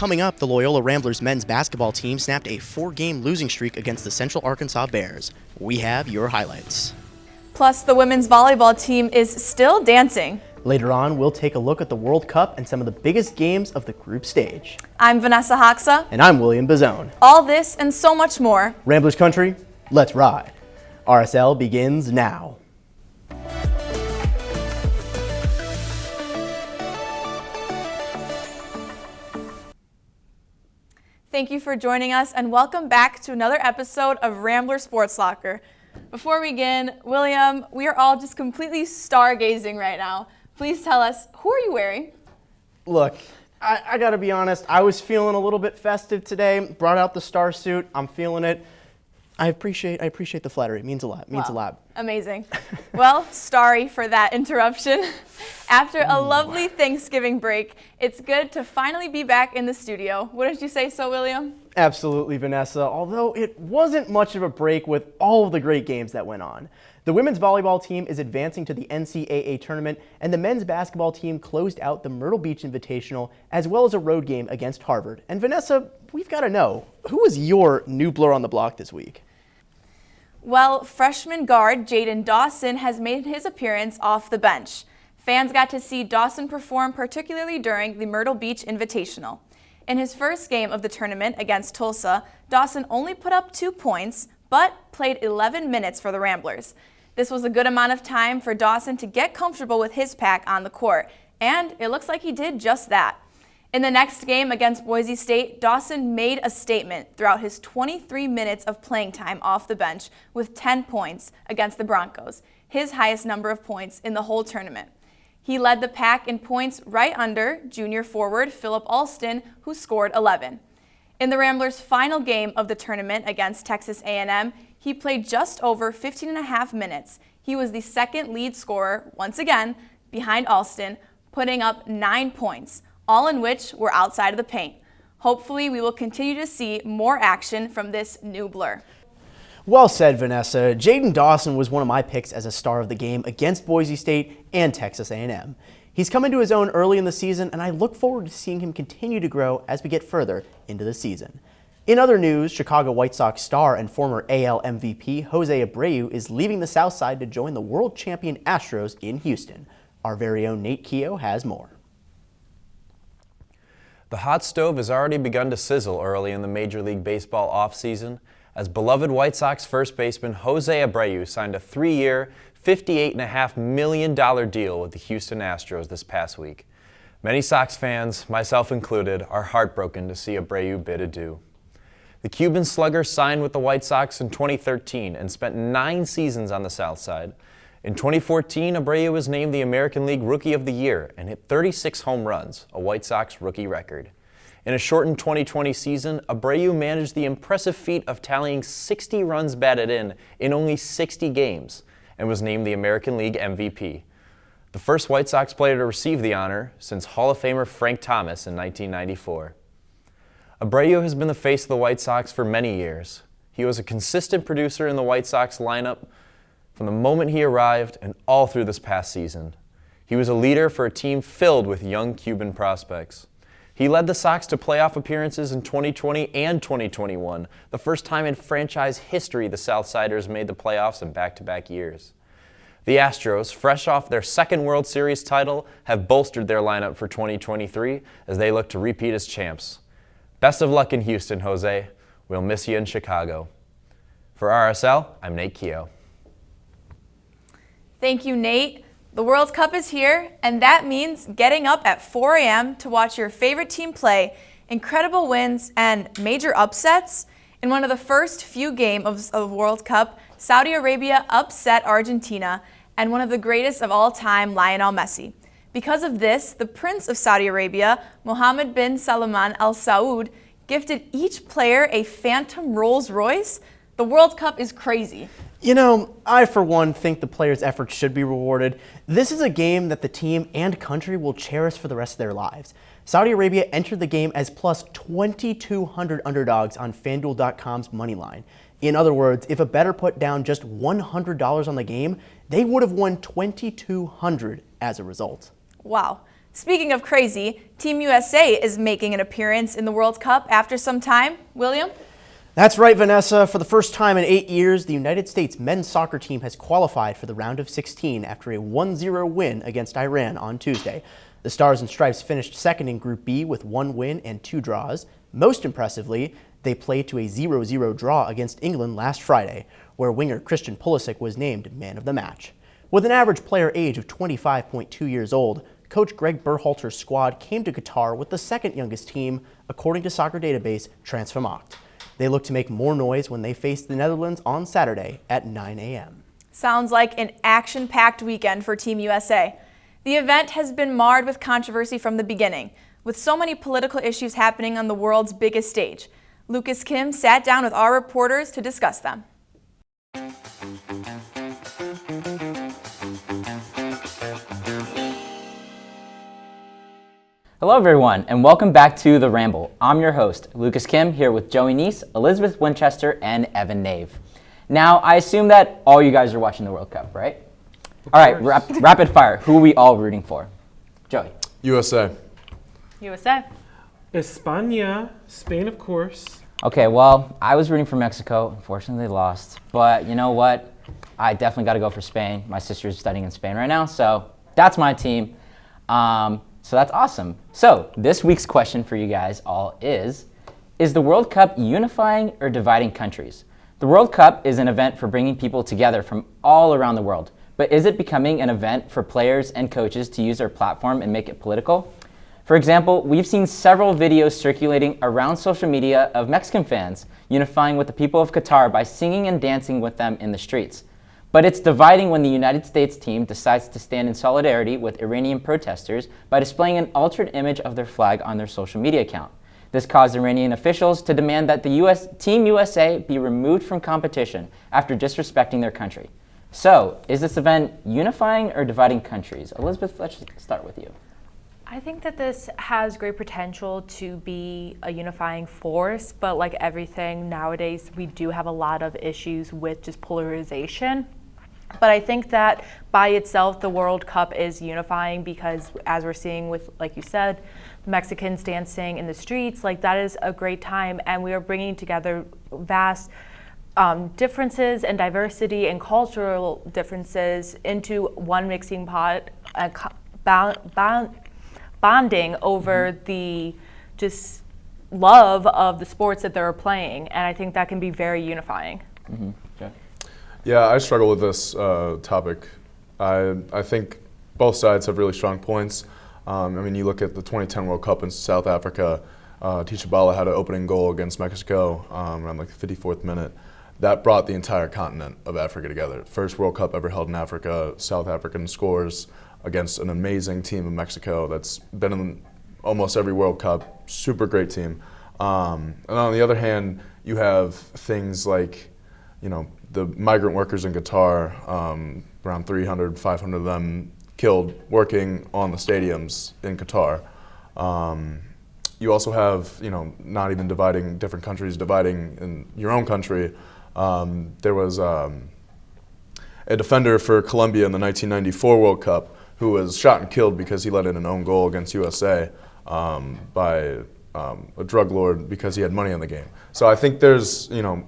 Coming up, the Loyola Ramblers men's basketball team snapped a 4-game losing streak against the Central Arkansas Bears. We have your highlights. Plus, the women's volleyball team is still dancing. Later on, we'll take a look at the World Cup and some of the biggest games of the group stage. I'm Vanesa Hoxha. And I'm William Bazzone. All this and so much more. Ramblers Country, let's ride. RSL begins now. Thank you for joining us and welcome back to another episode of Rambler Sports Locker. Before we begin, William, we are all just completely stargazing right now. Please tell us, who are you wearing? Look, I gotta be honest, I was feeling a little bit festive today. Brought out the star suit, I'm feeling it. I appreciate the flattery, it means a lot, it means a lot. Amazing. Well, sorry for that interruption. After a lovely Thanksgiving break, it's good to finally be back in the studio. Wouldn't you say so, William? Absolutely, Vanessa, although it wasn't much of a break with all of the great games that went on. The women's volleyball team is advancing to the NCAA tournament, and the men's basketball team closed out the Myrtle Beach Invitational, as well as a road game against Harvard. And Vanessa, we've got to know, who was your new blower on the block this week? Well, freshman guard Jaden Dawson has made his appearance off the bench. Fans got to see Dawson perform particularly during the Myrtle Beach Invitational. In his first game of the tournament against Tulsa, Dawson only put up 2 points, but played 11 minutes for the Ramblers. This was a good amount of time for Dawson to get comfortable with his pack on the court, and it looks like he did just that. In the next game against Boise State, Dawson made a statement throughout his 23 minutes of playing time off the bench with 10 points against the Broncos, his highest number of points in the whole tournament. He led the pack in points right under junior forward Phillip Alston, who scored 11. In the Ramblers' final game of the tournament against Texas A&M, he played just over 15.5 minutes. He was the second lead scorer, once again, behind Alston, putting up 9 points, all in which were outside of the paint. Hopefully, we will continue to see more action from this new blur. Well said, Vanessa. Jaden Dawson was one of my picks as a star of the game against Boise State and Texas A&M. He's come into his own early in the season, and I look forward to seeing him continue to grow as we get further into the season. In other news, Chicago White Sox star and former AL MVP José Abreu is leaving the South Side to join the world champion Astros in Houston. Our very own Nate Keough has more. The hot stove has already begun to sizzle early in the Major League Baseball offseason as beloved White Sox first baseman José Abreu signed a 3-year, $58.5 million deal with the Houston Astros this past week. Many Sox fans, myself included, are heartbroken to see Abreu bid adieu. The Cuban slugger signed with the White Sox in 2013 and spent 9 seasons on the South Side. In 2014, Abreu was named the American League Rookie of the Year and hit 36 home runs, a White Sox rookie record. In a shortened 2020 season, Abreu managed the impressive feat of tallying 60 runs batted in only 60 games and was named the American League MVP. The first White Sox player to receive the honor since Hall of Famer Frank Thomas in 1994. Abreu has been the face of the White Sox for many years. He was a consistent producer in the White Sox lineup from the moment he arrived and all through this past season. He was a leader for a team filled with young Cuban prospects. He led the Sox to playoff appearances in 2020 and 2021, the first time in franchise history the Southsiders made the playoffs in back-to-back years. The Astros, fresh off their second World Series title, have bolstered their lineup for 2023 as they look to repeat as champs. Best of luck in Houston, Jose. We'll miss you in Chicago. For RSL, I'm Nate Keough. Thank you, Nate. The World Cup is here, and that means getting up at 4 a.m. to watch your favorite team play, incredible wins, and major upsets. In one of the first few games of the World Cup, Saudi Arabia upset Argentina and one of the greatest of all time, Lionel Messi. Because of this, the Prince of Saudi Arabia, Mohammed bin Salman Al Saud, gifted each player a Phantom Rolls Royce. The World Cup is crazy. You know, I for one think the players' efforts should be rewarded. This is a game that the team and country will cherish for the rest of their lives. Saudi Arabia entered the game as plus 2,200 underdogs on FanDuel.com's money line. In other words, if a bettor put down just $100 on the game, they would have won $2,200 as a result. Wow. Speaking of crazy, Team USA is making an appearance in the World Cup after some time. William? That's right, Vanessa. For the first time in 8 years, the United States men's soccer team has qualified for the round of 16 after a 1-0 win against Iran on Tuesday. The Stars and Stripes finished second in Group B with 1 win and 2 draws. Most impressively, they played to a 0-0 draw against England last Friday, where winger Christian Pulisic was named man of the match. With an average player age of 25.2 years old, Coach Greg Berhalter's squad came to Qatar with the second youngest team, according to soccer database Transfermarkt. They look to make more noise when they face the Netherlands on Saturday at 9 a.m. Sounds like an action-packed weekend for Team USA. The event has been marred with controversy from the beginning, with so many political issues happening on the world's biggest stage. Lucas Kihmm sat down with our reporters to discuss them. Hello everyone, and welcome back to The Ramble. I'm your host, Lucas Kihmm, here with Joey Neese, Elizabeth Winchester, and Evan Nave. Now, I assume that all you guys are watching the World Cup, right? All right, rapid fire. Who are we all rooting for? Joey. USA. USA. España, Spain, of course. Okay, well, I was rooting for Mexico. Unfortunately, they lost. But you know what? I definitely got to go for Spain. My sister's studying in Spain right now, so that's my team. So that's awesome. So this week's question for you guys all is the World Cup unifying or dividing countries? The World Cup is an event for bringing people together from all around the world, but is it becoming an event for players and coaches to use their platform and make it political? For example, we've seen several videos circulating around social media of Mexican fans unifying with the people of Qatar by singing and dancing with them in the streets. But it's dividing when the United States team decides to stand in solidarity with Iranian protesters by displaying an altered image of their flag on their social media account. This caused Iranian officials to demand that the Team USA be removed from competition after disrespecting their country. So, is this event unifying or dividing countries? Elizabeth, let's start with you. I think that this has great potential to be a unifying force, but like everything nowadays, we do have a lot of issues with just polarization. But I think that by itself, the World Cup is unifying because, as we're seeing with, like you said, Mexicans dancing in the streets, like that is a great time, and we are bringing together vast differences and diversity and cultural differences into one mixing pot, bonding over the just love of the sports that they're playing, and I think that can be very unifying. Mm-hmm. Okay. Yeah, I struggle with this topic. I think both sides have really strong points. I mean, you look at the 2010 World Cup in South Africa, Tichabala had an opening goal against Mexico around like the 54th minute. That brought the entire continent of Africa together. First World Cup ever held in Africa. South African scores against an amazing team of Mexico that's been in almost every World Cup. Super great team. And on the other hand, you have things like, you know, the migrant workers in Qatar, around 300, 500 of them killed working on the stadiums in Qatar. You also have, you know, not even dividing different countries, dividing in your own country. There was a defender for Colombia in the 1994 World Cup who was shot and killed because he let in an own goal against USA by a drug lord because he had money on the game. So I think there's, you know,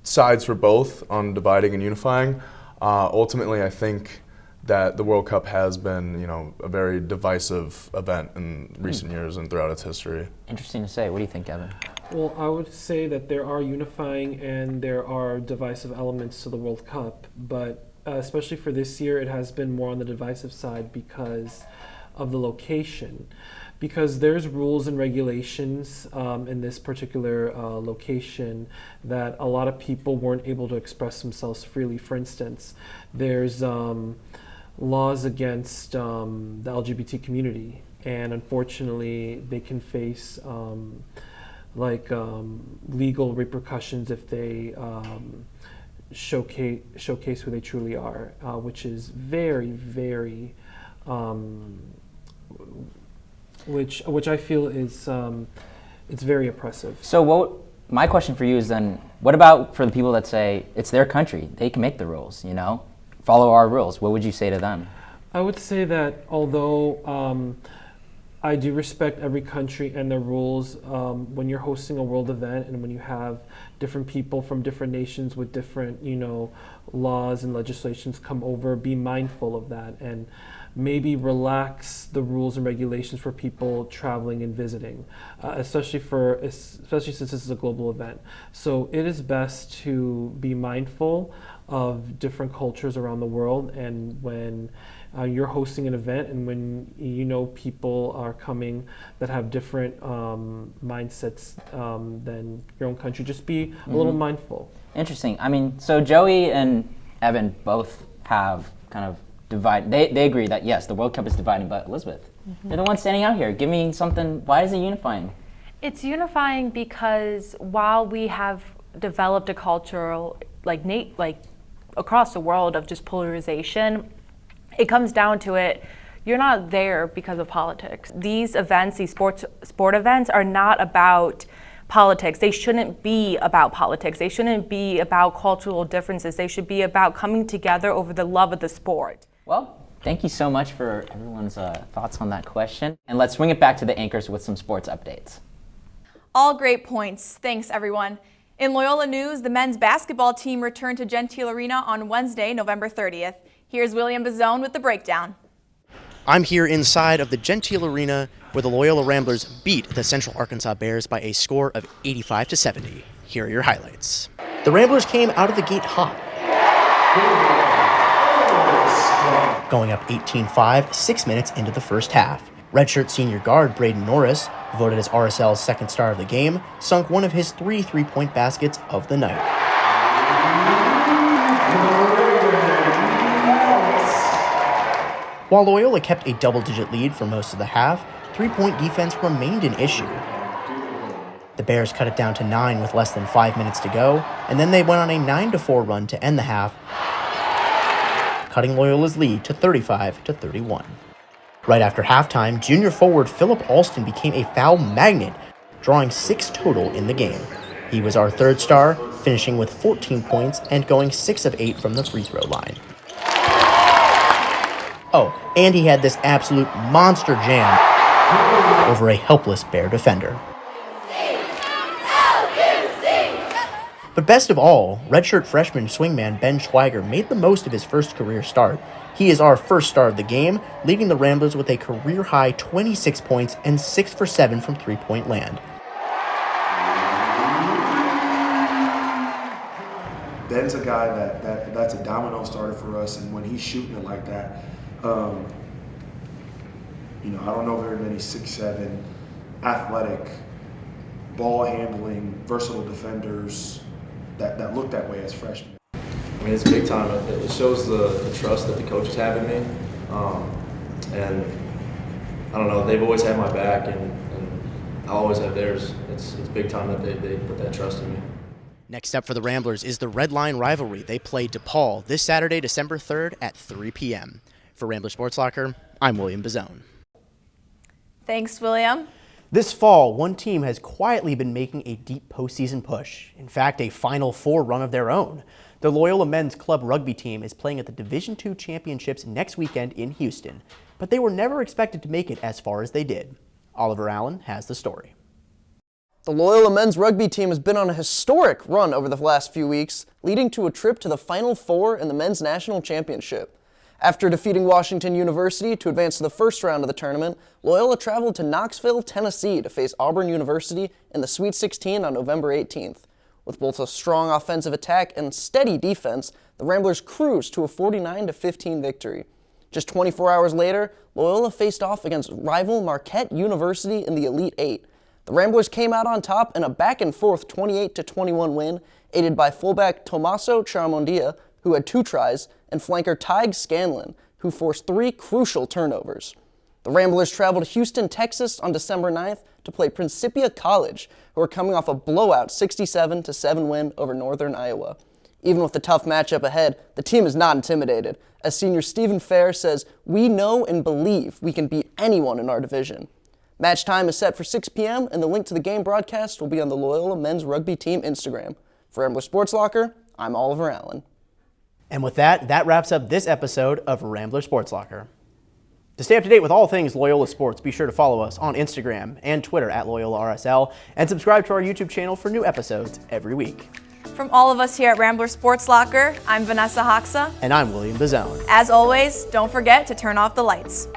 sides for both on dividing and unifying. Ultimately, I think that the World Cup has been, you know, a very divisive event in recent years and throughout its history. Interesting to say. What do you think, Evan? Well, I would say that there are unifying and there are divisive elements to the World Cup, but especially for this year, it has been more on the divisive side because of the location. Because there's rules and regulations in this particular location that a lot of people weren't able to express themselves freely. For instance, there's laws against the LGBT community, and unfortunately they can face legal repercussions if they showcase who they truly are, which is very, very which I feel is it's very oppressive. So my question for you is then, what about for the people that say it's their country, they can make the rules, you know, follow our rules? What would you say to them? I would say that although I do respect every country and their rules, when you're hosting a world event and when you have different people from different nations with different, laws and legislations come over, be mindful of that and maybe relax the rules and regulations for people traveling and visiting, especially since this is a global event. So it is best to be mindful of different cultures around the world, and when you're hosting an event and when people are coming that have different mindsets than your own country, just be a little mindful. Interesting. I mean, so Joey and Evan both have kind of divided. They agree that yes, the World Cup is dividing, but Elizabeth, you're the one standing out here. Give me something. Why is it unifying? It's unifying because while we have developed a cultural, like across the world of just polarization, it comes down to it. You're not there because of politics. These events, these sport events, are not about politics. They shouldn't be about politics. They shouldn't be about cultural differences. They should be about coming together over the love of the sport. Well, thank you so much for everyone's thoughts on that question. And let's swing it back to the anchors with some sports updates. All great points. Thanks, everyone. In Loyola news, the men's basketball team returned to Gentile Arena on Wednesday, November 30th. Here's William Bazzone with the breakdown. I'm here inside of the Gentile Arena where the Loyola Ramblers beat the Central Arkansas Bears by a score of 85-70. Here are your highlights. The Ramblers came out of the gate hot, going up 18-5 6 minutes into the first half. Redshirt senior guard Braden Norris, voted as RSL's second star of the game, sunk one of his 3 3-point baskets of the night. While Loyola kept a double-digit lead for most of the half, 3-point defense remained an issue. The Bears cut it down to 9 with less than 5 minutes to go, and then they went on a 9-4 run to end the half, cutting Loyola's lead to 35-31. Right after halftime, junior forward Philip Alston became a foul magnet, drawing 6 total in the game. He was our third star, finishing with 14 points and going 6 of 8 from the free throw line. Oh, and he had this absolute monster jam over a helpless Bear defender. But best of all, redshirt freshman swingman Ben Schweiger made the most of his first career start. He is our first star of the game, leading the Ramblers with a career-high 26 points and 6 for 7 from three-point land. Ben's a guy that's a domino starter for us, and when he's shooting it like that, I don't know very many 6'7", athletic, ball-handling, versatile defenders that look that way as freshmen. I mean, it's big time. It shows the trust that the coaches have in me, and I don't know. They've always had my back, and I'll always have theirs. It's big time that they put that trust in me. Next up for the Ramblers is the Red Line rivalry. They play DePaul this Saturday, December 3rd at 3 p.m. For Rambler Sports Locker, I'm William Bazzone. Thanks, William. This fall, one team has quietly been making a deep postseason push. In fact, a Final Four run of their own. The Loyola men's club rugby team is playing at the Division II championships next weekend in Houston, but they were never expected to make it as far as they did. Oliver Allen has the story. The Loyola men's rugby team has been on a historic run over the last few weeks, leading to a trip to the Final Four in the men's national championship. After defeating Washington University to advance to the first round of the tournament, Loyola traveled to Knoxville, Tennessee to face Auburn University in the Sweet 16 on November 18th. With both a strong offensive attack and steady defense, the Ramblers cruised to a 49-15 victory. Just 24 hours later, Loyola faced off against rival Marquette University in the Elite Eight. The Ramblers came out on top in a back-and-forth 28-21 win, aided by fullback Tommaso Charamondia, who had 2 tries, and flanker Tig Scanlon, who forced 3 crucial turnovers. The Ramblers traveled to Houston, Texas on December 9th to play Principia College, who are coming off a blowout 67-7 win over Northern Iowa. Even with the tough matchup ahead, the team is not intimidated, as senior Stephen Fair says, "We know and believe we can beat anyone in our division." Match time is set for 6 p.m., and the link to the game broadcast will be on the Loyola men's rugby team Instagram. For Rambler Sports Locker, I'm Oliver Allen. And with that, that wraps up this episode of Rambler Sports Locker. To stay up to date with all things Loyola sports, be sure to follow us on Instagram and Twitter at Loyola RSL, and subscribe to our YouTube channel for new episodes every week. From all of us here at Rambler Sports Locker, I'm Vanesa Hoxha. And I'm William Bazzone. As always, don't forget to turn off the lights.